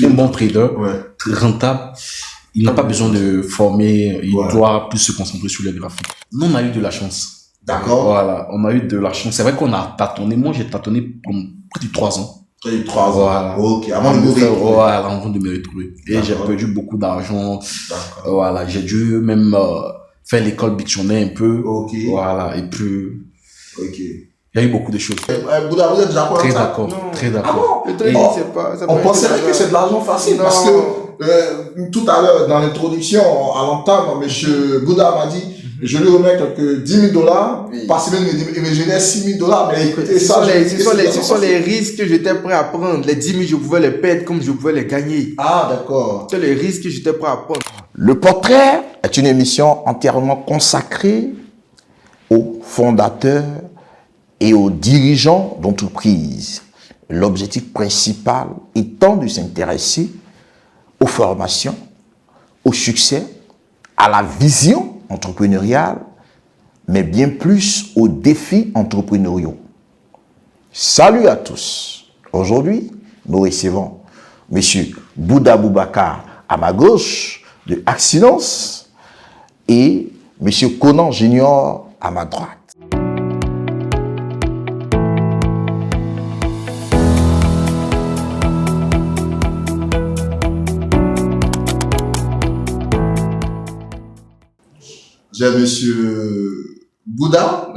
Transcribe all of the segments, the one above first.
sûr. Un bon trader, Ouais. très rentable, il n'a pas besoin de former, il doit plus se concentrer sur les graphiques. Nous, on a eu de la chance. D'accord. Voilà, on a eu de la chance. C'est vrai qu'on a tâtonné. Moi, j'ai tâtonné pendant près de 3 ans. Près de 3 ans. Voilà. Ok, avant de me retrouver. Voilà, avant de me retrouver. Et j'ai perdu beaucoup d'argent. D'accord. Voilà, j'ai dû même faire l'école Bictionnaire un peu. Ok. Voilà, et puis Ok. il y a eu beaucoup de choses. Bouddha, vous êtes d'accord avec Très ça? d'accord, Non. très Ah d'accord. bon? Le trading, c'est pas. On penserait que c'est de l'argent facile Non. parce que tout à l'heure, dans l'introduction, à l'entame, monsieur Bouddha m'a dit je lui remets quelques 10 000 dollars Oui. par semaine, il me génère 6 000 dollars. Mais écoutez, Ce ça, sont les risques que j'étais prêt à prendre. Les 10 000, je pouvais les perdre comme je pouvais les gagner. Ah, d'accord. C'est les risques que j'étais prêt à prendre. Le portrait est une émission entièrement consacrée aux fondateurs et aux dirigeants d'entreprises. L'objectif principal étant de s'intéresser aux formations, au succès, à la vision entrepreneuriale, mais bien plus aux défis entrepreneuriaux. Salut à tous. Aujourd'hui, nous recevons M. Bouddha Boubacar à ma gauche de Accidence et M. Conan Junior à ma droite. J'ai monsieur Bouddha,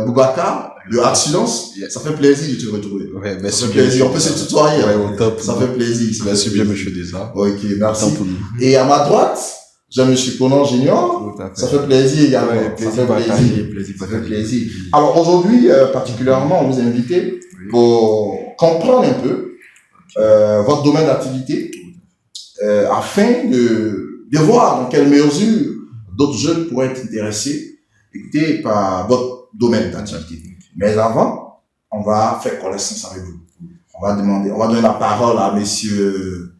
Boubacar, de Accidence. Yeah. Ça fait plaisir de te retrouver. Ouais, Ça merci fait bien. plaisir. On peut se tutoyer. Ouais, au top. Ça fait plaisir. Ça Merci fait bien, plaisir. monsieur Desa. Ok, merci. Tant pour nous. Et à ma droite, j'ai monsieur Conan Junior. Tout à fait. Ça fait plaisir également. Ouais, ça plaisir fait partagé, plaisir. plaisir Ça fait partagé. plaisir. Alors aujourd'hui, particulièrement, on vous a invité pour comprendre un peu votre domaine d'activité afin de voir dans quelle mesure d'autres jeunes pourraient être intéressés écoutez, par votre domaine d'activité. Mais avant, on va faire connaissance avec vous. On va donner la parole à monsieur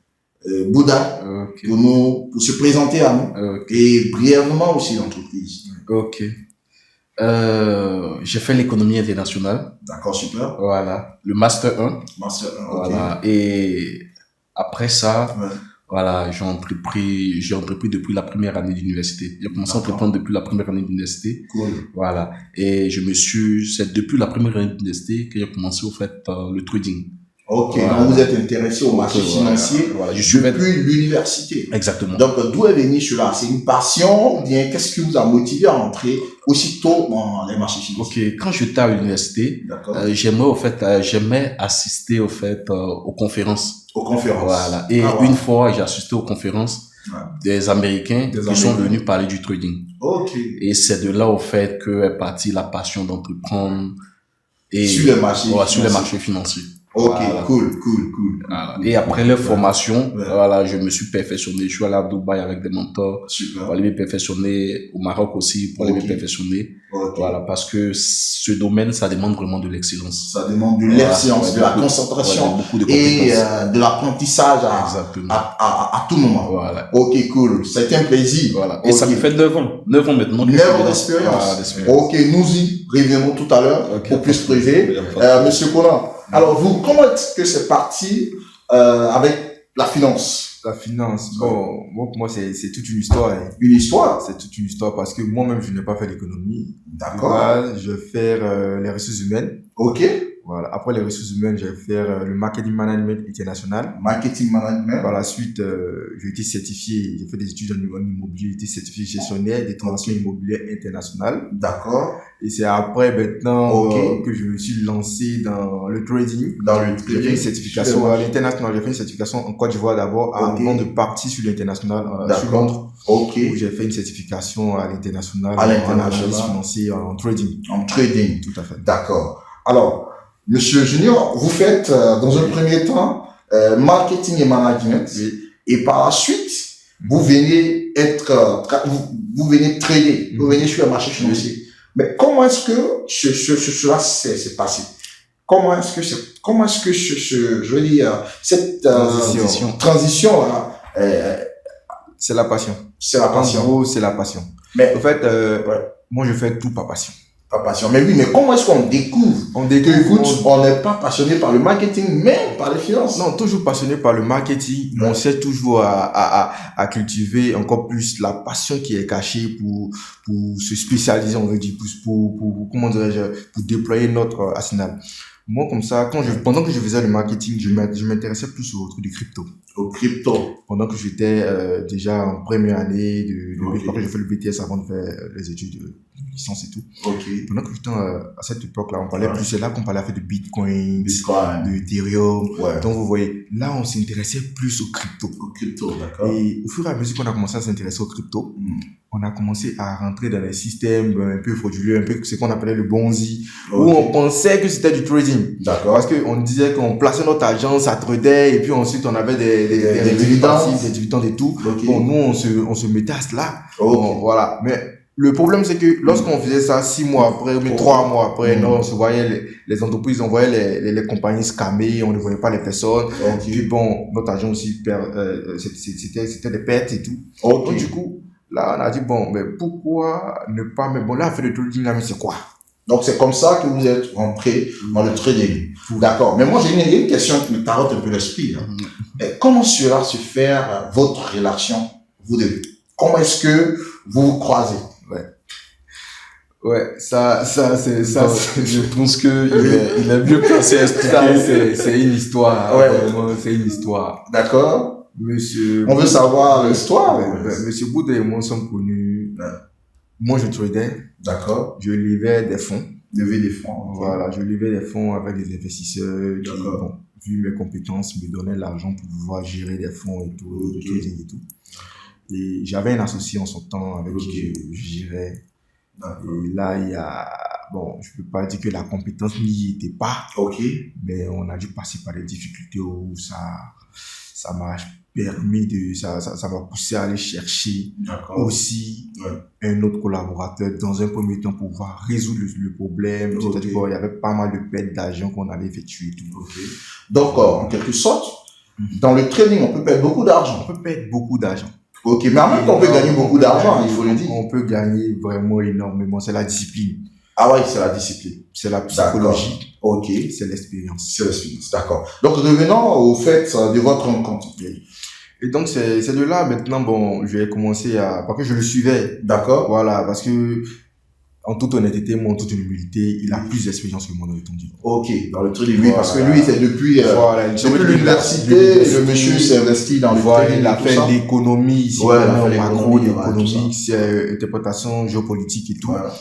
Bouddha Ok. pour se présenter à nous Ok. et brièvement aussi l'entreprise. Ok. J'ai fait l'économie internationale. D'accord, super. Voilà. Le Master 1. Master 1, ok. Voilà. Et après ça, Ouais. voilà, j'ai entrepris depuis la première année d'université. J'ai commencé à entreprendre depuis la première année d'université. Cool. Voilà. Et c'est depuis la première année d'université que j'ai commencé, au fait, le trading. Ok, Voilà. donc vous êtes intéressé au marché financier Voilà. Je suis depuis l'université. Exactement. Donc, d'où est venu cela? C'est une passion ou bien qu'est-ce qui vous a motivé à entrer aussitôt dans les marchés financiers? Ok. Quand j'étais à l'université, D'accord. j'aimais assister, au fait, aux conférences. Aux conférences. Voilà. Et Ah, ouais. une fois, j'ai assisté aux conférences Ouais. des Américains qui sont venus parler du trading. Ok. Et c'est de là, au fait, que est partie la passion d'entreprendre et Sur les marchés voilà, sur les financiers. marchés financiers. Ok, Voilà. cool. Voilà. Et après les formations, Ouais. voilà, je me suis perfectionné. Je suis allé à Dubaï avec des mentors Super. pour aller me perfectionner, au Maroc aussi pour aller Ok. me perfectionner. Ok. Voilà, parce que ce domaine, ça demande vraiment de l'excellence. Ça demande de Voilà. l'excellence, Ouais, de la beaucoup- concentration ouais, beaucoup de et compétences. de l'apprentissage Exactement. à tout moment. Voilà. Ok, cool. C'était un plaisir. Voilà. Et ça Ok. me fait 9 ans. 9 ans maintenant. que je 9 fais ans dedans. d'expérience. Voilà, d'expérience. Ok, nous y reviendrons tout à l'heure Ok. pour plus creuser. Monsieur Conan, alors vous, comment est-ce que c'est parti avec la finance? La finance, bon, moi, pour moi, c'est toute une histoire. Hein. Une histoire? C'est toute une histoire parce que moi-même, je n'ai pas fait l'économie. D'accord. Voilà, je vais faire les ressources humaines. Ok. Voilà. Après les ressources humaines, je vais faire le marketing management international. Marketing management. Par la suite, j'ai été certifié, j'ai fait des études en immobilier, j'ai été certifié gestionnaire des transactions immobilières internationales. D'accord. Et c'est après maintenant Ok. que je me suis lancé dans le trading. Dans le J'ai fait une certification à l'international, j'ai fait une certification en Côte d'Ivoire d'abord Ok. avant de partir sur l'international, sur D'accord. Londres, Ok. où j'ai fait une certification à l'international, À en l'international. analyse financière, en trading. En trading. Tout à fait. D'accord. Alors, Monsieur Junior, vous faites dans un premier temps marketing et management, Oui. et par la suite, vous venez vous venez trader, vous venez sur le marché financier. Mais comment est-ce que cela s'est passé? Comment est-ce que je veux dire, cette transition là, C'est la passion. c'est la En passion. gros, c'est la passion. Mais En fait, ouais. moi, je fais tout par passion. Pas passion. Mais oui, mais comment est-ce qu'on découvre On que, découvre, écoute, on n'est pas passionné par le marketing, mais par les finances? non, toujours passionné par le marketing, mais on sait toujours à cultiver encore plus la passion qui est cachée pour se spécialiser, on veut dire, pour comment dirais-je, pour déployer notre arsenal. Moi, comme ça, pendant que je faisais le marketing, je m'intéressais plus au truc du crypto. Au crypto. Pendant que j'étais déjà en première année Ok. après j'ai fait le BTS avant de faire les études de licence et tout. Ok. Pendant que j'étais à cette époque-là, on parlait plus, c'est là qu'on parlait de Bitcoin, Bitcoin. de Ethereum. Ouais. Donc vous voyez, là on s'intéressait plus au crypto. Au crypto, d'accord. Et au fur et à mesure qu'on a commencé à s'intéresser au crypto, Mm. on a commencé à rentrer dans les systèmes un peu frauduleux, un peu ce qu'on appelait le bonzi, où Ok. on pensait que c'était du trading. D'accord. Parce qu'on disait qu'on plaçait notre argent, ça tradait, et puis ensuite on avait des dividendes. dividendes, des dividendes et tout. Ok. Bon, nous, on se mettait à cela. Ok. Bon, voilà. Mais le problème, c'est que lorsqu'on faisait ça 6 mois après, mais 3 mois après, non, on se voyait les entreprises, on voyait les compagnies scammer, on ne voyait pas les personnes. Ok. Et puis bon, notre argent aussi, c'était des pertes et tout. Ok. Donc du coup, là, on a dit, bon, mais pourquoi ne pas, mais bon, là, on fait le trading, là, mais c'est quoi? Donc, c'est comme ça que vous êtes rentré dans le trading. D'accord. Mais moi, j'ai une question qui me tarote un peu l'esprit. Hein. Et comment cela se fait votre relation, vous deux? Comment est-ce que vous vous croisez? Ouais, ça, c'est, Je pense que il est mieux placé à expliquer. c'est une histoire. Ouais. Vraiment, c'est une histoire. D'accord. Monsieur. On veut savoir l'histoire. Monsieur Bouddha et moi sommes connus. Ouais. Moi, je tradais, D'accord. je levais des fonds. Lever des fonds. Voilà, je levais des fonds avec des investisseurs qui, D'accord. bon, vu mes compétences, me donnaient l'argent pour pouvoir gérer des fonds et tout, Ok. le trading et tout. Et j'avais un associé en son temps avec Ok. qui je gérais. D'accord. Et là, il y a, bon, je peux pas dire que la compétence n'y était pas, Ok. mais on a dû passer par des difficultés où ça m'a permis ça m'a poussé à aller chercher D'accord. aussi Ouais. un autre collaborateur dans un premier temps pour pouvoir résoudre le problème. Ok. C'est-à-dire qu'il y avait pas mal de pertes d'argent qu'on avait effectuées et tout. Ok. Donc, en quelque sorte, dans le trading, on peut perdre beaucoup d'argent. On peut perdre beaucoup d'argent. Ok. Mais en même temps, on peut gagner beaucoup d'argent, il faut le dire. On peut gagner vraiment énormément. C'est la discipline, Ah ouais, c'est la discipline. c'est la psychologie, Ok. c'est l'expérience. C'est l'expérience. D'accord. Donc, revenons au fait de votre rencontre. Et donc, c'est de là, maintenant, bon, je vais commencer parce que je le suivais. D'accord. Voilà, parce que, en toute honnêteté, moi, en toute humilité, il a plus d'expérience que moi dans le temps du vent. Ok. Dans le trading, oui, Voilà. parce que lui, c'est depuis, Voilà, depuis l'université, le monsieur s'est investi dans le Voilà, trading. il a et tout fait ça. l'économie, ici, Ouais, il a vraiment, fait macro, l'économie, ouais, l'économie, c'est interprétation géopolitique et tout. Voilà.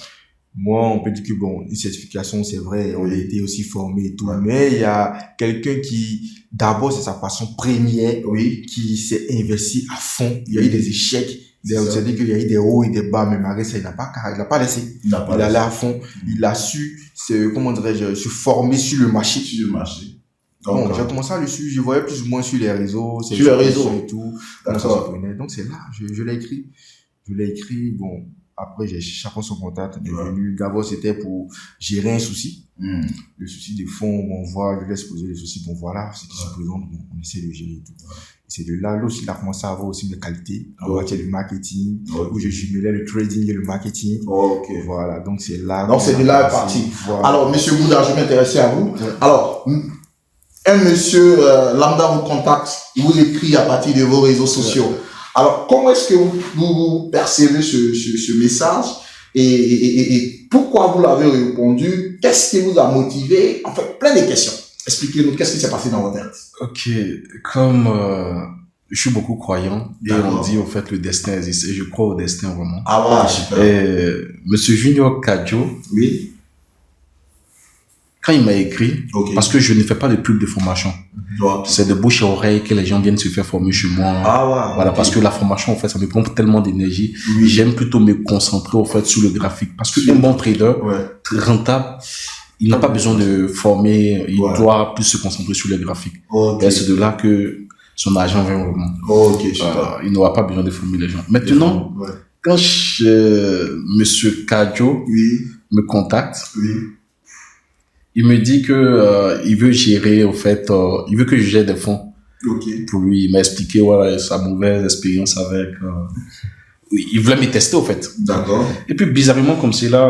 Moi, on peut dire que bon, une certification, c'est vrai, on a Oui. été aussi formé et tout, Ouais. mais il y a quelqu'un qui, d'abord, c'est sa passion première, Oui. qui s'est investi à fond. Il y a eu des échecs, C'est ça. c'est-à-dire qu'il y a eu des hauts et des bas, mais malgré ça, il n'a pas laissé. Il n'a pas Il allait à fond, il a su, comment dirais-je, se former sur le marché. sur le marché. Bon, Donc, j'ai commencé à le suivre, je voyais plus ou moins sur les réseaux, ses Sur les réseaux. expositions et tout, comment ça D'accord. se prenait. Donc c'est là, je l'ai écrit. Je l'ai écrit, bon, après j'ai chacun son contact, on est Ouais. venu. D'abord c'était pour gérer un souci, hmm. le souci des fonds, bon, on voit, je laisse poser les soucis, bon voilà, ce qui se présente, bon, on essaie de gérer et tout. Et c'est de là, aussi, il a commencé à avoir aussi mes qualités, en Ok. matière de marketing, Ok. où je jumelais le trading et le marketing. Ok. Voilà, donc c'est là. Donc, qu'on c'est a de là commencé. parti. Voilà. Alors, monsieur Bouddha, je m'intéressais à vous. Ouais. Alors, un monsieur lambda vous contacte, il vous écrit à partir de vos réseaux sociaux. Alors, comment est-ce que vous percevez ce message et pourquoi vous l'avez répondu? Qu'est-ce qui vous a motivé? En fait, plein de questions. Expliquez-nous, qu'est-ce qui s'est passé dans votre tête? Ok, comme je suis beaucoup croyant et D'accord. on dit au fait le destin existe et je crois au destin vraiment. Ah ouais, super. Et Monsieur Junior Kadjo, Oui. quand il m'a écrit, Ok. parce que je ne fais pas de pub de formation, Ok. c'est de bouche à oreille que les gens viennent se faire former chez moi. Ah ouais. Voilà, ok. parce que la formation, en fait, ça me prend tellement d'énergie. Oui. J'aime plutôt me concentrer, en fait, sur le graphique. Parce qu'un bon trader, Ouais. rentable, il n'a pas besoin de former, il Ouais. doit plus se concentrer sur le graphique. Ok. Et c'est de là que son argent vient vraiment. Ok, super. Il n'aura pas besoin de former les gens. Maintenant, Ouais. quand Monsieur Kadjo Oui. me contacte, Oui. il me dit que il veut gérer, au fait, il veut que je gère des fonds Ok. pour lui. Il m'a expliqué, voilà, sa mauvaise expérience avec. Oui, il voulait me tester, au fait. D'accord. Et puis, bizarrement, comme c'est là,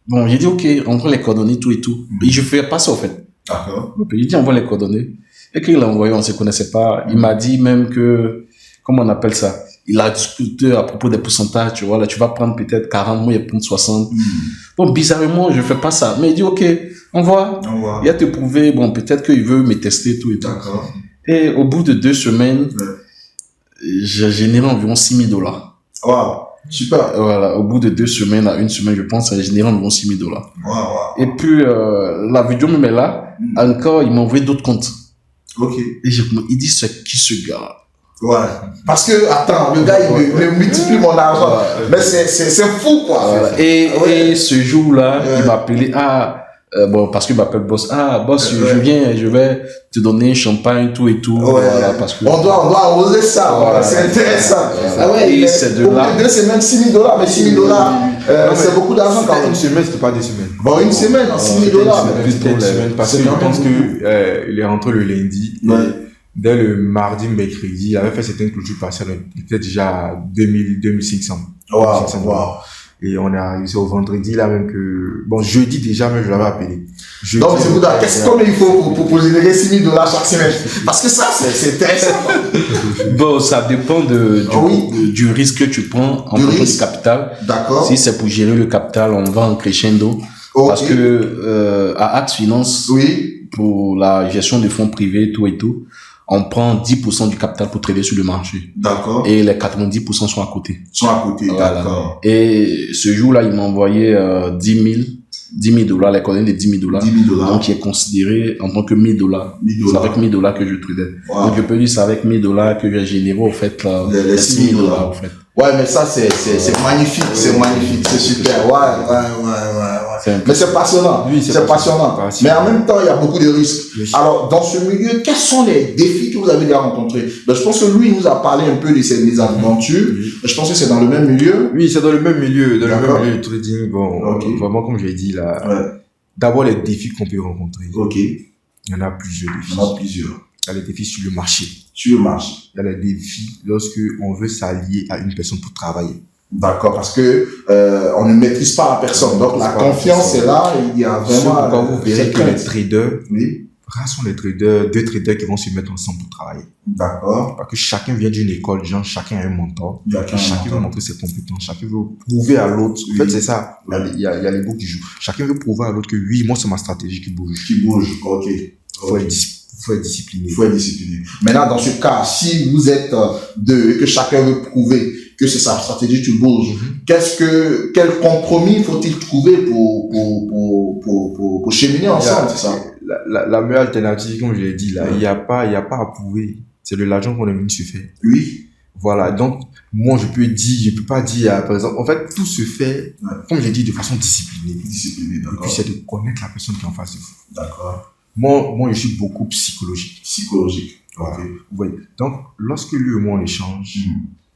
Bon, j'ai dit, ok, envoie les coordonnées, tout et tout. Et je fais pas ça, au fait. D'accord. J'ai dit, envoie les coordonnées. Et qu'il l'a envoyé, on ne se connaissait pas. Il m'a dit même que, comment on appelle ça? Il a discuté à propos des pourcentages, tu vois. Là, tu vas prendre peut-être 40, moi, il va prendre 60. Bon, bizarrement, je fais pas ça. Mais il dit, ok, envoie. Il a te prouvé, bon, peut-être qu'il veut me tester, tout et tout. D'accord. Et au bout de 2 semaines, j'ai généré environ $6,000. Wow. Super. Voilà, au bout de 2 semaines à 1 semaine, je pense, j'ai généré environ $6,000. Wow. Et puis, la vidéo me met là. Encore, il m'a envoyé d'autres comptes. Ok. Et il dit, c'est qui ce gars? Ouais. Parce que, attends, le gars, il me multiplie mon argent. Mais c'est fou, quoi. Voilà. Et ce jour-là, il m'a appelé, bon, parce qu'il m'appelle boss. Boss, je viens, je vais te donner un champagne, tout et tout. Voilà, parce que... on doit arroser ça, voilà. C'est intéressant. Et c'est de là. Au bout de 2 semaines, $6,000, mais $6,000, c'est beaucoup d'argent quand même. Une semaine, c'était pas 2 semaines. Bon, une semaine, $6,000. C'était une semaine parce que je pense que il est rentré le lundi. Dès le mardi, mercredi, il avait fait certaines clôtures partielles. Il était déjà à 2500. Wow. Et on est arrivé au vendredi, là même que, bon, jeudi déjà, même je l'avais appelé. Donc, c'est vous dire, combien il faut pour générer $6,000 chaque semaine? Parce que ça, c'est intéressant. Bon, ça dépend du risque que tu prends en fonction du capital. D'accord. Si c'est pour gérer le capital, on va en crescendo. Okay. Parce que, à Axe Finance, pour la gestion des fonds privés, tout et tout, on prend 10% du capital pour trader sur le marché. D'accord. Et les 90% sont à côté. Voilà. D'accord. Et ce jour-là, il m'a envoyé $10,000, les coordonnées de $10,000. Donc, qui est considéré en tant que $1,000. C'est avec $1,000 que je tradais. Wow. Donc, je peux dire c'est avec $1,000 que j'ai généré, au fait, les $6,000, au fait. Ouais, mais ça, c'est magnifique, c'est super. Ouais. Mais c'est passionnant. Oui, c'est passionnant. Mais en même temps, il y a beaucoup de risques. Alors, dans ce milieu, quels sont les défis que vous avez déjà rencontrés? Je pense que lui, il nous a parlé un peu de ses mésaventures. Je pense que c'est dans le même milieu. Oui, c'est dans le même milieu, du trading. Bon, vraiment, comme je l'ai dit là, d'abord, les défis qu'on peut rencontrer. Il y en a plusieurs défis. Il y a les défis sur le marché. Il y a les défis lorsque on veut s'allier à une personne pour travailler. D'accord, parce que on ne maîtrise pas la personne. Donc la confiance est là, il y a vraiment... Quand vous verrez que les traders, rares sont les traders, 2 traders qui vont se mettre ensemble pour travailler. D'accord. Parce que chacun vient d'une école, chacun a un mentor. Chacun veut montrer ses compétences, chacun veut prouver à l'autre. En fait, c'est ça. Il y a les mots qui jouent. Chacun veut prouver à l'autre que oui, moi c'est ma stratégie qui bouge. Ok. Faut être discipliné. Maintenant, dans ce cas, si vous êtes 2 et que chacun veut prouver que c'est sa stratégie, tu bouges, quel compromis faut-il trouver pour cheminer ensemble, c'est ça? La meilleure alternative, comme je l'ai dit là, il y a pas à prouver. C'est de l'argent qu'on est venu se faire. Oui. Voilà. Donc, moi, je peux pas dire, par exemple, en fait, tout se fait, comme j'ai dit, de façon disciplinée. D'accord. Et puis, c'est de connaître la personne qui est en face de vous. D'accord. Moi, je suis beaucoup psychologique. Voilà. Okay. Oui. Donc, lorsque lui et moi on échange,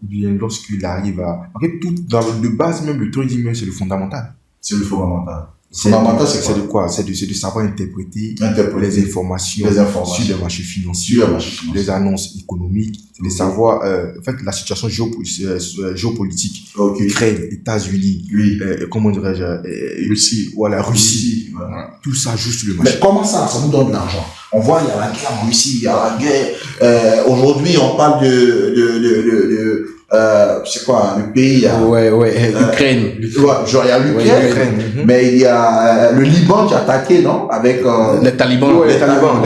bien, lorsqu'il arrive à... En fait, tout, de base, même le trading, c'est le fondamental. C'est le fondamental. Fondamental, c'est de quoi? C'est de savoir interpréter les informations sur les marchés financiers, les annonces économiques, de savoir, en fait, la situation géopolitique, Ukraine, États-Unis, comment dirais-je, Russie. Tout ça joue sur le marché. Mais comment ça nous donne de l'argent? On voit, il y a la guerre en Russie, il y a la guerre, aujourd'hui, on parle c'est quoi, le pays? L'Ukraine. Genre, il y a l'Ukraine, mais il y a le Liban qui a attaqué, non? Avec les talibans. Les talibans.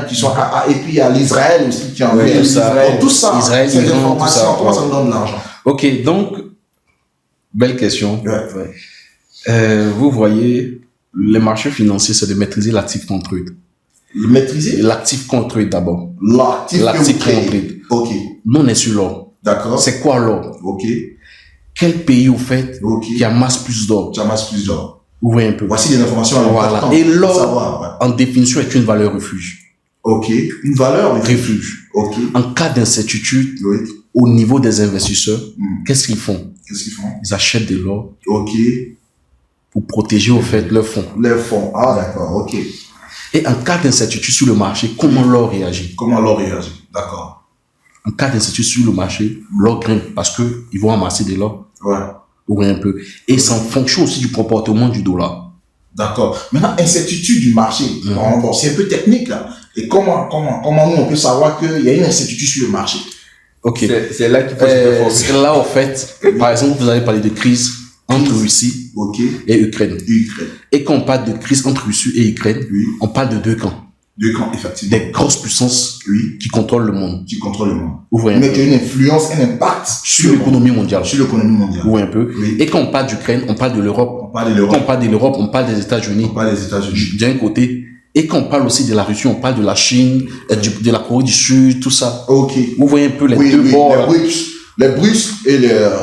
Qui sont, et puis il y a l'Israël aussi qui a envoyé. Tout ça, Israël, c'est Iran, tout ça. Comment ça nous donne de l'argent? Ok, donc, belle question. Vous voyez, les marchés financiers, c'est de maîtriser l'actif contre trade. Maîtriser? L'actif contre trade d'abord. L'actif contre trade. Ok. Nous, on est sur l'or. D'accord. C'est quoi l'or? Ok. Quel pays, au fait, qui amasse plus d'or? Ouvrez un peu. Voici des informations importantes. Et l'or, en définition, est une valeur refuge. Ok. Une valeur refuge. Ok. En cas d'incertitude, au niveau des investisseurs, qu'est-ce qu'ils font? Ils achètent de l'or. Ok. Pour protéger, au fait, leurs fonds. Ah, d'accord. Ok. Et en cas d'incertitude sur le marché, comment l'or réagit? D'accord. En cas d'incertitude sur le marché, l'or grimpe parce qu'ils vont amasser de l'or. Vous voyez un peu. Et c'est en fonction aussi du comportement du dollar. D'accord. Maintenant, incertitude du marché. Bon, c'est un peu technique, là. Et comment nous, on peut savoir qu'il y a une incertitude sur le marché? Ok. C'est là qu'il faut se performer. C'est là, en fait, par exemple, vous avez parlé de crise entre Russie Ok. et Ukraine. Ukraine. Et quand on parle de crise entre Russie et Ukraine, Oui. on parle de deux camps. Deux camps, effectivement. Des grosses puissances Oui. qui contrôlent le monde. Qui contrôle le monde. Vous voyez un Mais peu. qui a une influence, un impact Sur l'économie mondiale. Sur l'économie mondiale. Vous voyez un peu. Oui. Et quand on parle d'Ukraine, on parle de l'Europe. On parle de Quand l'Europe, on parle de l'Europe, on parle des États-Unis. on parle des États-Unis. D'un côté. Et quand on parle aussi de la Russie, on parle de la Chine, de la Corée du Sud, tout ça. Ok. Vous voyez un peu les Oui, deux oui, bords. là. les BRICS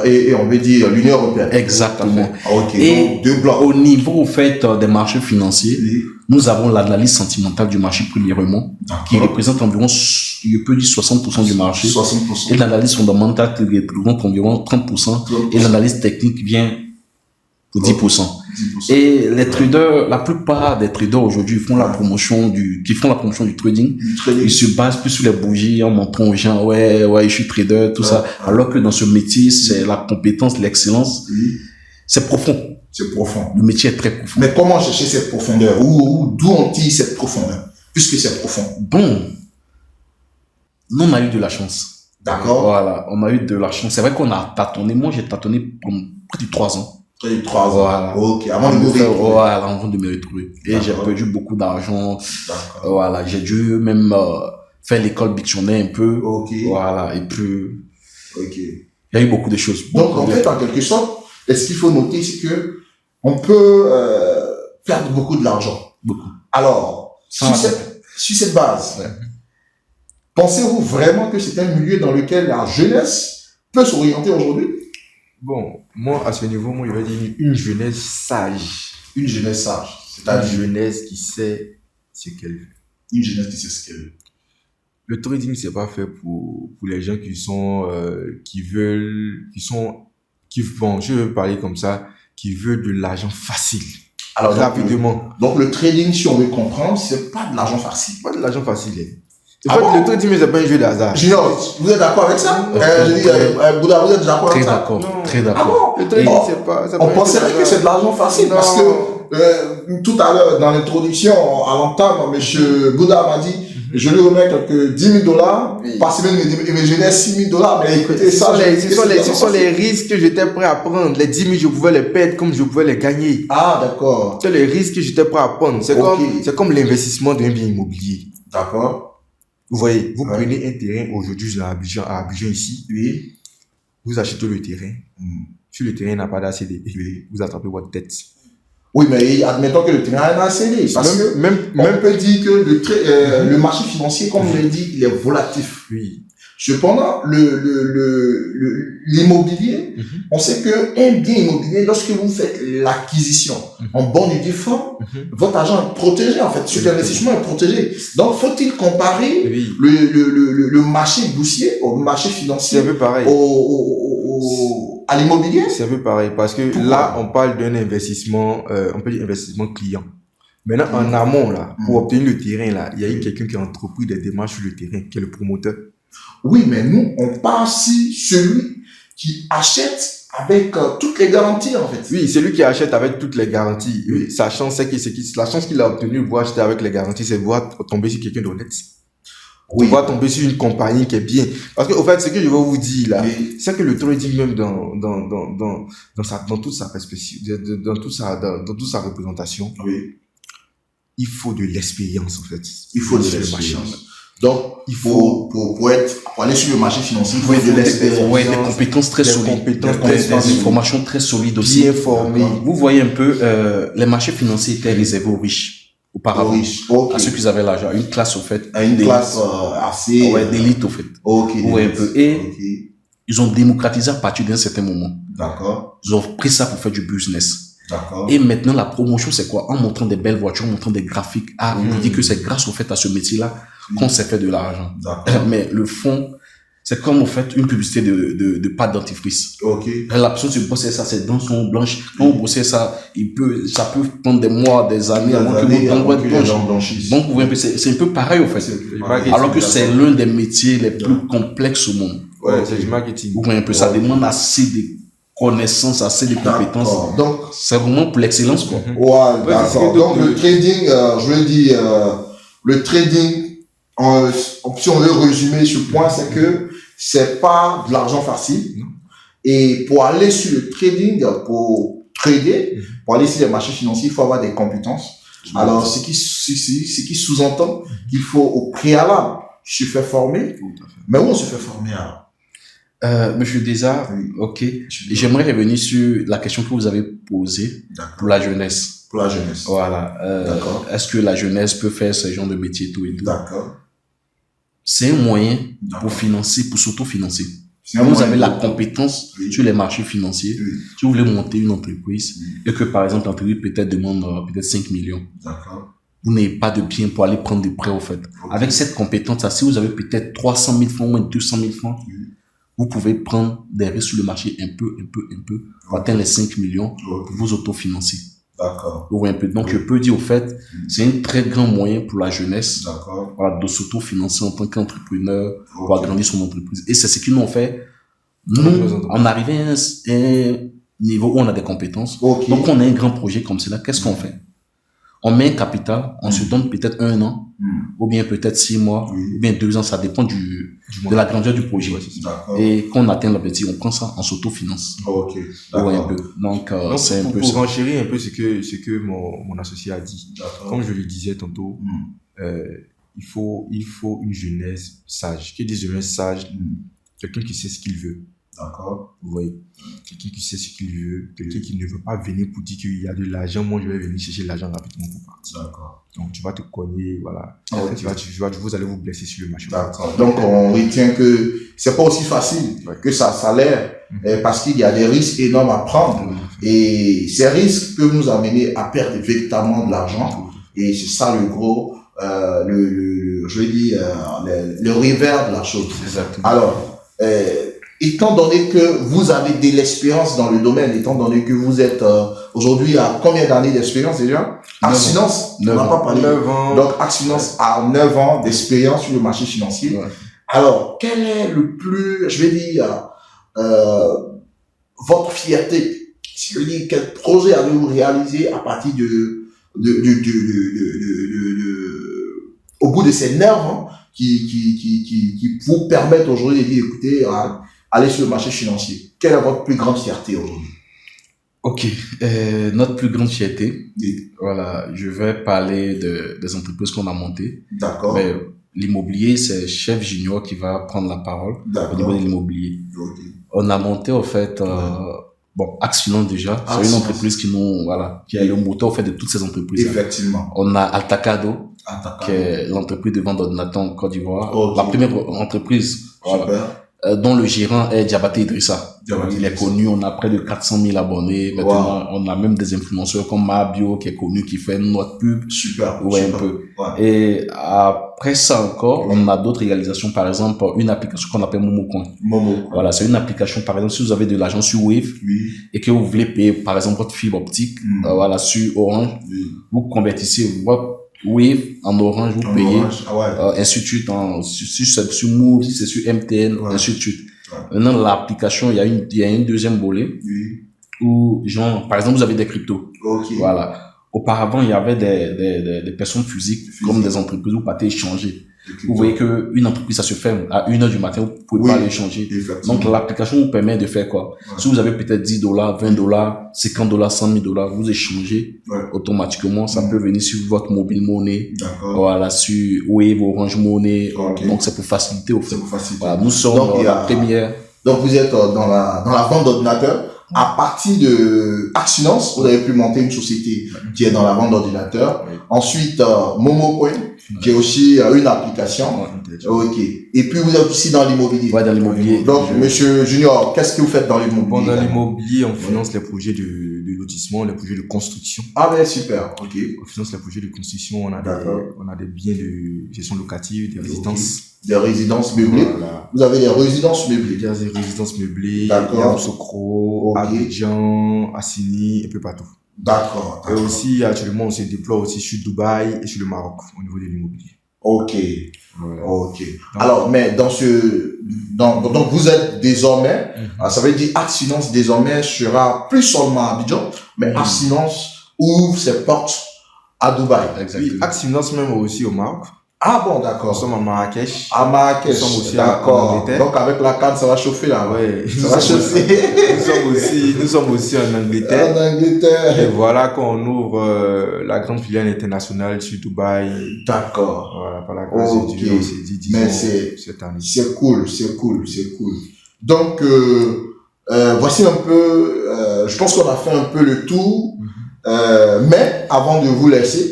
et on veut dire l'Union européenne. Exactement. Ah, ok. Et Donc, deux blocs. au niveau, au fait, des marchés financiers, Oui. nous avons l'analyse sentimentale du marché premièrement, qui D'accord. représente environ, je peux dire 60% du marché. 60%. Et l'analyse fondamentale qui représente environ 30%. Et l'analyse technique vient pour 10%. 10%. Et les traders, la plupart des traders aujourd'hui font la promotion qui font la promotion du trading. Du trading. Ils se basent plus sur les bougies en montrant aux gens, ouais, je suis trader, tout ça. Alors que dans ce métier, c'est la compétence, l'excellence. Oui. C'est profond. C'est profond. Le métier est très profond. Mais comment chercher cette profondeur? D'où on tire cette profondeur? Puisque c'est profond. Bon. Nous, on a eu de la chance. D'accord? Voilà. On a eu de la chance. C'est vrai qu'on a tâtonné. Moi, j'ai tâtonné pendant près de 3 ans. Près de 3 ans. Voilà. Ok. Avant de mourir. Voilà, avant de me retrouver. Et j'ai D'accord. perdu beaucoup d'argent. D'accord. Voilà. J'ai dû même faire l'école Bictionnaire un peu. Ok. Voilà. Et puis, Ok. il y a eu beaucoup de choses. Donc, Beaucoup en de- fait, en quelque sorte, ce qu'il faut noter, c'est que on peut perdre beaucoup de l'argent. Beaucoup. Alors, sur cette base, Ouais. pensez-vous vraiment que c'est un milieu dans lequel la jeunesse peut s'orienter aujourd'hui? Bon, moi, à ce niveau, moi, je vais dire une jeunesse sage. Une jeunesse sage. Une C'est-à-dire jeunesse qui sait ce qu'elle veut. une jeunesse qui sait ce qu'elle veut. Le trading, c'est pas fait pour les gens qui sont, bon, je vais parler comme ça, qui veulent de l'argent facile. Alors, Rapidement. Donc, le trading, si on veut comprendre, c'est pas de l'argent facile. Pas de l'argent facile, hein. En Ah fait, bon? le trading, c'est pas un jeu d'hasard. Junior, vous êtes d'accord avec ça? Je dis, Bouddha, vous êtes d'accord Très avec ça? d'accord. Non. Très Ah d'accord. bon? Le trading, Oh, c'est pas, on penserait que c'est de l'argent facile Non. parce que tout à l'heure, dans l'introduction, à l'entame, monsieur Bouddha m'a dit, je lui remets quelques 10 000 dollars, Oui. par semaine, il me génère 6 000 dollars, mais écoutez, Ce ça, sont les risques que j'étais prêt à prendre. Les 10 000, je pouvais les perdre comme je pouvais les gagner. Ah, d'accord. C'est les risques que j'étais prêt à prendre. Ok. C'est comme l'investissement d'un bien immobilier. D'accord. Vous voyez, vous Ouais. prenez un terrain aujourd'hui à Abidjan ici, Oui. vous achetez le terrain. Hmm. Si le terrain n'a pas d'ACD, vous attrapez votre tête. Oui, mais admettons que le terrain a un ACD. Parce que Même, on peut dire que le marché financier, comme je l'ai dit, il est volatif. oui. Cependant, l'immobilier, on sait que un bien immobilier, lorsque vous faites l'acquisition en bonne et due forme, votre argent est protégé, en fait. Cet investissement est protégé. Donc, faut-il comparer Oui. le marché boursier au marché C'est financier un peu pareil. à l'immobilier? C'est un peu pareil parce que Pourquoi? là, on parle d'un investissement, on peut dire investissement client. Maintenant, en amont, là, pour obtenir le terrain, là, il y a eu quelqu'un qui a entrepris des démarches sur le terrain, qui est le promoteur. Oui, mais nous, on parle si celui qui achète avec toutes les garanties, en fait. Oui, c'est lui qui achète avec toutes les garanties. Oui, sa chance, la chance qu'il a obtenue de pouvoir acheter avec les garanties, c'est de pouvoir tomber sur quelqu'un d'honnête. Oui. Pouvoir tomber sur une compagnie qui est bien. Parce que, au fait, ce que je vais vous dire, là, Oui. c'est que le trading, même dans toute sa perspective, dans toute sa représentation, Oui. il faut de l'expérience, en fait. Il faut de Sur le l'expérience. marché. Donc, il faut, pour aller sur le marché financier, il faut de des l'expérience. Ouais, des compétences très Des solides. compétences Des très solides. informations très solides aussi. Bien formé. Vous voyez un peu, les marchés financiers étaient réservés aux riches auparavant. Riche. Ok. À ceux qui avaient l'argent. Une classe, au fait. À une d'élite. classe assez. Ouais, d'élite, au fait. Ok. Vous voyez un peu. Et Ok. ils ont démocratisé à partir d'un certain moment. D'accord. Ils ont pris ça pour faire du business. D'accord. Et maintenant, la promotion, c'est quoi? En montrant des belles voitures, en montrant des graphiques. Ah, on dit que c'est grâce au fait à ce métier-là qu'on s'est fait de l'argent. D'accord. Mais le fond, c'est comme au fait une publicité de pâte dentifrice. Ok. La personne se brosse ça, ses dents sont blanches. Quand on brosse ça, ça peut prendre des mois, des années avant que vos dents soient blanches. blanchissent. Donc, vous voyez un peu, c'est un peu pareil au fait. Alors que c'est l'un des métiers les plus complexes au monde. Ouais, c'est du marketing. Vous voyez un peu, ça demande assez connaissances, assez de compétences. D'accord. Donc, C'est vraiment pour l'excellence, quoi. ouais, c'est d'accord. que Donc, le trading, je veux dire, le trading, si on veut résumer ce point, c'est que c'est pas de l'argent facile. Non. Et pour aller sur le trading, pour trader, pour aller sur les marchés financiers, il faut avoir des compétences. Alors, ce qui sous-entend qu'il faut au préalable se faire former. Mais où on se fait former alors? Monsieur Desart, Oui. ok. J'aimerais revenir sur la question que vous avez posée D'accord. pour la jeunesse. Pour la jeunesse. Voilà. D'accord. Est-ce que la jeunesse peut faire ce genre de métier, tout et tout? D'accord. C'est un moyen D'accord. pour financer, pour s'autofinancer. C'est un Vous moyen avez la de- compétence Oui. sur les marchés financiers. Oui. Si vous voulez monter une entreprise Oui. et que, par exemple, l'entreprise peut-être demande peut-être 5 millions, D'accord. vous n'avez pas de bien pour aller prendre des prêts, au fait. Ok. Avec cette compétence-là, si vous avez peut-être 300 000 francs ou même 200 000 francs, Oui. vous pouvez prendre des risques sur le marché un peu, pour atteindre les 5 millions, Ok. pour vous autofinancer. D'accord. Vous voyez un peu. Donc, Oui. je peux dire, au fait, c'est un très grand moyen pour la jeunesse, D'accord. voilà, de s'autofinancer en tant qu'entrepreneur, pour Ok. agrandir son entreprise. Et c'est ce qu'ils nous ont fait. Nous, entreprises. on arrivait à un niveau où on a des compétences. Ok. Donc, on a un grand projet comme cela. Qu'est-ce qu'on fait? On met un capital, on se donne peut-être 1 an, ou bien peut-être 6 mois, Oui. ou bien 2 ans, ça dépend de la grandeur du projet. Ouais, c'est ça. D'accord. Et quand on atteint l'objectif, on prend ça, on s'autofinance. Ok. Ouais, un D'accord. peu. Donc, Donc, c'est un peu pour ça. renchérir un peu ce que mon associé a dit. D'accord. Comme je le disais tantôt, il faut une jeunesse sage. Qui dit jeunesse sage? Quelqu'un qui sait ce qu'il veut. D'accord. Vous voyez, quelqu'un qui sait ce qu'il veut, quelqu'un qui ne veut pas venir pour dire qu'il y a de l'argent, moi je vais venir chercher l'argent rapidement pour partir. D'accord. Donc tu vas te cogner, voilà. Ok. Vous allez vous blesser sur le marché. D'accord. Donc, on retient que c'est pas aussi facile que ça a l'air, parce qu'il y a des risques énormes à prendre. Et ces risques peuvent nous amener à perdre véritablement de l'argent. Et c'est ça le gros, je veux dire, le revers de la chose. Exactement. Alors, étant donné que vous avez de l'expérience dans le domaine, étant donné que vous êtes aujourd'hui à combien d'années d'expérience déjà? Accidence, on n'a pas parlé. 9 ans. Donc, Accidence a 9 ans d'expérience sur le marché financier. Ouais. Alors, quel est le plus, je vais dire, votre fierté? Je veux dire, quel projet avez-vous réalisé à partir au bout de ces 9 ans qui vous permettent aujourd'hui de dire, écoutez, allez sur le marché financier. Quelle est votre plus grande fierté aujourd'hui? Ok. Notre plus grande fierté, Oui. voilà, je vais parler des entreprises qu'on a montées. D'accord. Mais l'immobilier, c'est Chef Junior qui va prendre la parole au niveau D'accord. de l'immobilier. Ok. On a monté, au fait, bon, Axfinance déjà. C'est une Axfinance. entreprise qui est le moteur, au fait, de toutes ces entreprises. Effectivement. On a Altacado, Attaquant. qui est l'entreprise de vente d'ordinateurs en Côte d'Ivoire. Ok. La première entreprise, voilà, Super. dont le gérant est Diabaté Idrissa. Diabaté Il est Idrissa. connu, on a près de 400 000 abonnés. Maintenant, on a même des influenceurs comme Mabio qui est connu, qui fait notre pub. Super. Ouais, super. un peu. Ouais. Et après ça encore, on a d'autres réalisations. Par exemple, une application qu'on appelle MomoCoin. Momo. Voilà, c'est une application, par exemple, si vous avez de l'argent sur Wave Oui. et que vous voulez payer, par exemple, votre fibre optique, voilà, sur Orange, Oui. vous convertissez votre Wave en Orange, vous En payez, orange. Ah ouais. ainsi de suite, si c'est sur Move, si c'est sur MTN, Ouais. ainsi de suite. Ouais. Maintenant, l'application, il y a une deuxième volet Oui. où, genre, par exemple, vous avez des cryptos. Ok. Voilà. Auparavant, il y avait des personnes physiques comme des entreprises où vous partez échanger. Vous voyez que une entreprise, ça se ferme à 1h du matin, vous pouvez Oui. pas aller échanger. Effectivement. Donc, l'application vous permet de faire quoi? Ouais. Si vous avez peut-être $10, $20, $50, $100,000, vous échangez Ouais. automatiquement. Ça peut venir sur votre mobile monnaie. D'accord. Voilà, sur Wave, Orange Money. Ok. Donc, c'est pour faciliter au fait. C'est pour faciliter. Voilà, nous sommes Donc, il y a- la première. Donc, vous êtes dans la vente d'ordinateurs. À partir de Accidence, vous avez pu monter une société qui est dans la vente d'ordinateurs. Oui. Ensuite, MomoCoin, qui est aussi une application. Ok. Et puis, vous êtes aussi dans l'immobilier. Ouais, dans l'immobilier. Donc, monsieur Junior, qu'est-ce que vous faites dans l'immobilier? Bon, dans l'immobilier, on finance les projets de lotissement, les projets de construction. Ah ben, super. Ok. On finance les projets de construction, D'accord. on a des biens de gestion locative, des résidences. Des résidences meublées. Voilà. Vous avez des résidences meublées. Des résidences meublées, D'accord. Yamoussoukro, Ok. Abidjan, Assini, un peu partout. D'accord. Et aussi, actuellement, on se déploie aussi sur Dubaï et sur le Maroc, au niveau de l'immobilier. Ok. Voilà. Ok. Alors, mais dans Donc vous êtes désormais, ça veut dire Axe Finance désormais sera plus seulement à Abidjan, mais Axe Finance ouvre ses portes à Dubaï. Exactement. Oui, Axe Finance même aussi au Maroc. Ah bon, Nous d'accord. sommes à Marrakech. À Marrakech, Nous sommes aussi en d'accord. Angleterre. Donc avec la canne, ça va chauffer là. Ouais. Ça va chauffer. Nous sommes aussi en Angleterre. En Angleterre. Et voilà qu'on ouvre la grande filiale internationale sur Dubaï. D'accord. Voilà, par la grâce Ok. de Dieu, on s'est dit, disons, Mais c'est- cette année. C'est cool, c'est cool, c'est cool. Donc, voici un peu, je pense qu'on a fait un peu le tour, mais avant de vous laisser,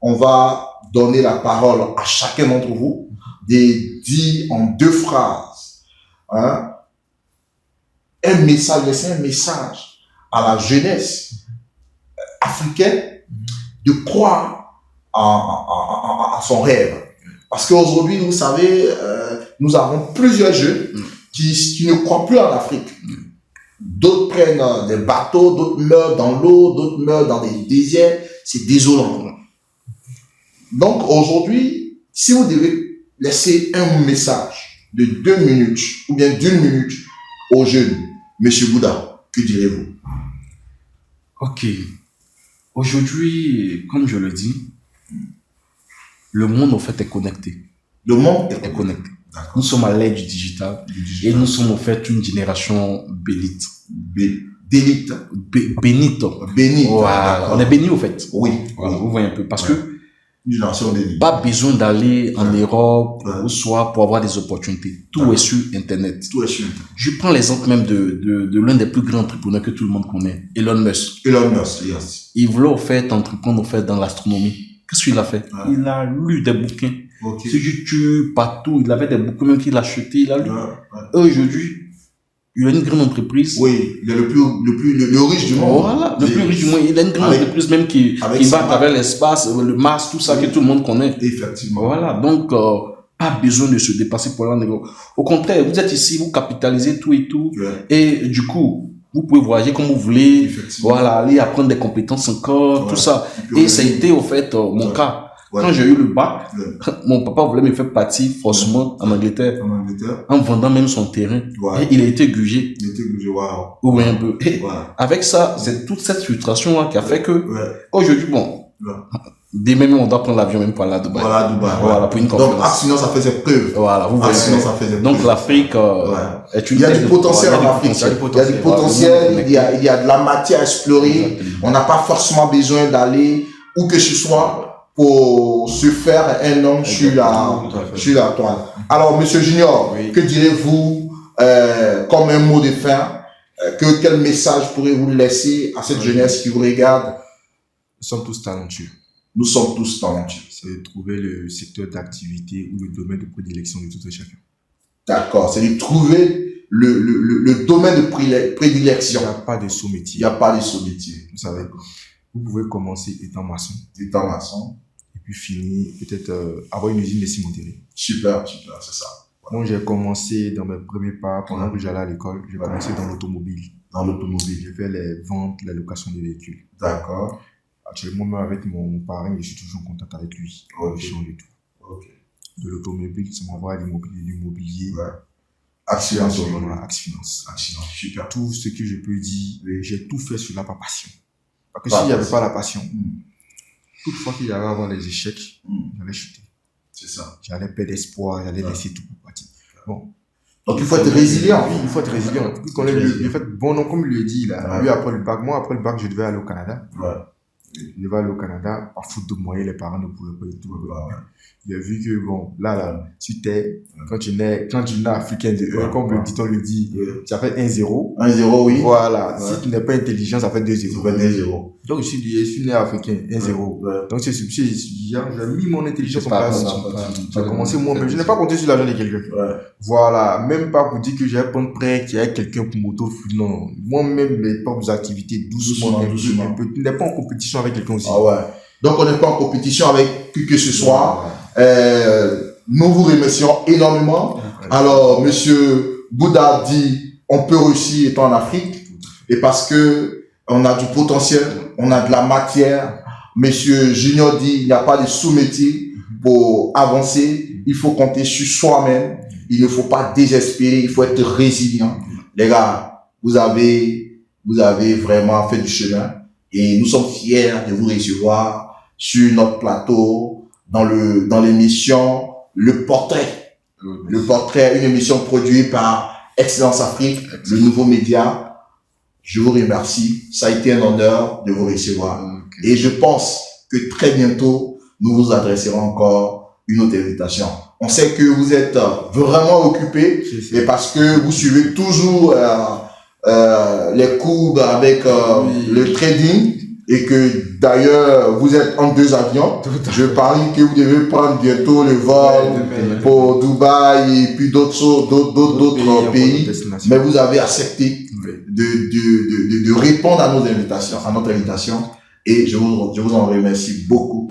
on va donner la parole à chacun d'entre vous, dire en 2 phrases, hein, laisser un message à la jeunesse africaine de croire à son rêve. Parce qu'aujourd'hui, vous savez, nous avons plusieurs jeunes qui ne croient plus en Afrique. D'autres prennent des bateaux, d'autres meurent dans l'eau, d'autres meurent dans des déserts. C'est désolant. Donc aujourd'hui, si vous devez laisser un message de 2 minutes ou bien d'1 minute aux jeunes, Monsieur Bouddha, que direz-vous? Ok. Aujourd'hui, comme je le dis, le monde, en fait, est connecté. Le monde Est connecté. D'accord. Nous sommes à l'ère du digital et nous sommes, en fait, une génération bénite. D'élite. Bénite. Béni. Voilà. D'accord. On est béni, au fait. Oui. Voilà, vous voyez un peu. Parce Ouais. que Une génération d'élite. pas besoin d'aller en Europe Ouais. ou soit pour avoir des opportunités. Tout Ouais. est sur Internet. Tout est sûr. Je prends l'exemple même de l'un des plus grands entrepreneurs que tout le monde connaît, Elon Musk. Elon Musk, yes. Il voulait en fait entreprendre en fait dans l'astronomie. Qu'est-ce qu'il a fait? Ouais. Il a lu des bouquins Ok. sur YouTube, partout. Il avait des bouquins même qu'il achetait, il a lu. Ouais, ouais. Et aujourd'hui, il a une grande entreprise. Oui, il est le riche du monde. Voilà, le plus riche du monde. Il a une grande Avec- entreprise même qui avec va sa à travers l'espace, le Mars, tout ça Oui. que tout le monde connaît. Effectivement. Voilà, donc pas besoin de se dépasser pour aller en Europe. Au contraire, vous êtes ici, vous capitalisez tout et tout. Ouais, Et du coup, vous pouvez voyager comme vous voulez. effectivement. Voilà, aller apprendre des compétences encore, Ouais. tout ça. puis Et ça a été au fait mon Ouais. cas. Ouais. Quand j'ai eu le bac, Ouais. mon papa voulait me faire partir forcément en Angleterre, En Angleterre. en vendant même son terrain. Ouais. Et il a été gugé. Il était obligé, waouh. Vous voyez un peu. Et Ouais. avec ça, c'est toute cette frustration-là qui a fait que Ouais. aujourd'hui, bon, Ouais. dès même on doit prendre l'avion même pour aller à Dubaï. Voilà, Dubaï. Voilà, pour une Donc, conférence. Axe Finance, ça fait ses preuves. Voilà, vous Axe voyez. Finance, ça fait ses Donc preuves. l'Afrique Ouais. est une Il y a terre du de- potentiel il y a en du Afrique. potentiel. Il y a du potentiel, il y a de la matière à explorer. Exactement. On n'a pas forcément besoin d'aller où que ce soit pour se faire un nom sur Tout à fait. la toile. Alors, Monsieur Junior, Oui. que direz-vous comme un mot de fin? Quel message pourrez-vous laisser à cette jeunesse qui vous regarde? Nous sommes tous talentueux. Nous sommes tous talentueux. C'est de trouver le secteur d'activité ou le domaine de prédilection de tout un chacun. D'accord. C'est de trouver le domaine de Il prédilection. n'y a pas de Il sous-métier. n'y a pas de sous-métier. Vous savez, vous pouvez commencer étant maçon Étant maçon. et puis finir peut-être avoir une usine de cimenterie. Super, super, c'est ça. Moi, j'ai commencé dans mes premiers pas, pendant Ouais. que j'allais à l'école, j'ai Ouais. commencé dans l'automobile. Dans l'automobile. J'ai fait les ventes, la location des véhicules. D'accord. Actuellement, même avec mon parrain, je suis toujours en contact avec lui. Ok. On échange et tout. Ok. De l'automobile, ça m'envoie à l'immobilier. Ouais. Axe Finance aujourd'hui. Voilà, Axe Finance. Axe Finance, super. Tout ce que je peux dire, Oui. j'ai tout fait sur la passion. Parce que Par s'il n'y avait passion. pas la passion, Hmm. toutefois qu'il y avait à avoir les échecs, Hmm. j'allais chuter. C'est ça. J'allais perdre espoir, j'allais Ouais. laisser tout pour partir. Bon. Donc il faut être résilient. Oui, il faut être résilient. Puis qu'on ait Résilient. en fait, bon, non, comme il le dit, là, Ouais. lui, après le bac, moi, après le bac, je devais aller au Canada. Ouais. Je devais aller au Canada, par faute de moyens, les parents ne pouvaient pas et tout. Ouais. Il a vu que, bon, là, tu t'es, quand tu nais africain de Ouais. comme le dit-on le dit, Ouais. ça fait 1-0. 1-0, oui. Voilà. Ouais. Si tu n'es pas intelligent, ça fait 2-0. Ça fait 1-0. Donc, je suis né africain, 1-0. Ouais. Donc, j'ai mis mon intelligence en Pas- place. pas- J'ai commencé moi-même. Je n'ai pas compté sur l'argent de quelqu'un. Ouais. Voilà. Même pas pour dire que j'ai prendre prêt, qu'il y a quelqu'un pour m'auto. Non. Moi-même, mes propres activités, doucement, Doucement. un peu. Tu n'es pas en compétition avec quelqu'un aussi. Ah ouais. Donc on n'est pas en compétition avec qui que ce soit. Nous vous remercions énormément. Alors, Monsieur Bouddha dit, on peut réussir étant en Afrique, et parce que on a du potentiel, on a de la matière. Monsieur Junior dit, il n'y a pas de sous-métier pour avancer. Il faut compter sur soi-même il ne faut pas désespérer, il faut être résilient. Les gars, vous avez vraiment fait du chemin et nous sommes fiers de vous recevoir sur notre plateau dans l'émission Le Portrait. Le Portrait, une émission produite par Excellence Afrique, le nouveau média. Je vous remercie. Ça a été un honneur de vous recevoir. Et je pense que très bientôt, nous vous adresserons encore une autre invitation. On sait que vous êtes vraiment occupés et parce que vous suivez toujours les courbes avec le trading et que d'ailleurs vous êtes en 2 avions. Je parie que vous devez prendre bientôt le vol pour Dubaï et puis d'autres pays. Mais vous avez accepté de répondre à nos invitations, à notre invitation et je vous en remercie beaucoup.